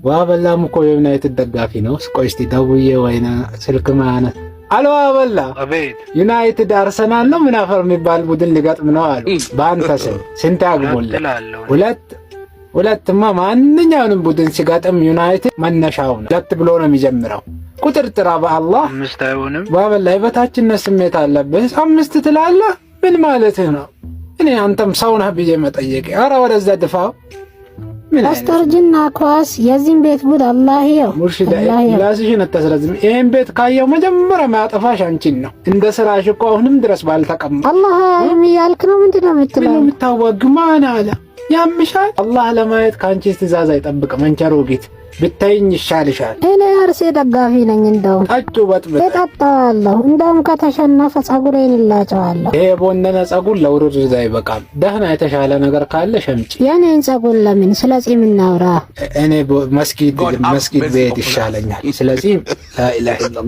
ዋበላም እኮ የዩናይትድ ደጋፊ ነው። ቆይ እስቲ ደውዬ ወይና ስልክ ማያነስ አሎ ዋበላ፣ አቤት። ዩናይትድ አርሰናል ነው ምን አፈር የሚባል ቡድን ሊገጥም ነው አሉ። በአንተ ስም ስንት ያግቦልህ? ሁለትማ ማንኛውንም ቡድን ሲገጥም ዩናይትድ መነሻው ነው 2 ብሎ ነው የሚጀምረው። ቁጥር ጥራ በአላህ 5 አይሆንም። ዋበላ የበታችነት ስሜት አለብህ። 5 ትላለህ? ምን ማለትህ ነው? እኔ አንተም ሰው ነህ ብዬ መጠየቅ። ኧረ ወደዛ ድፋው። አስተርጅና ኳስ የዚህን ቤት ጉድ አላህ ይው ሙርሺዳ ላስሽን አታስረዝም። ይሄን ቤት ካየው መጀመሪያ ማያጠፋሽ አንቺን ነው። እንደ ስራሽ እኮ አሁንም ድረስ ባልተቀመጥ አላህ የሚያልክ ነው። ምንድነው የምትለው? ምን የምታወግ ማን አለ? ያምሻል። አላህ ለማየት ካንቺ ትእዛዝ አይጠብቅም። አንቸሮጊት ብታይኝ ይሻልሻል። እኔ አርሴ ደጋፊ ነኝ። እንደው ጠጡ በጥብጥ እጠጣዋለሁ። እንደውም ከተሸነፈ ጸጉሬን እላጨዋለሁ። ይሄ ቦነነ ጸጉር ለውርርድ አይበቃም። ደህና የተሻለ ነገር ካለ ሸምጪ። የኔን ጸጉር ለምን? ስለዚህ ምን እናውራ? እኔ መስጊድ ቤት ይሻለኛል። ስለዚህ ላ ኢላሀ ኢላላህ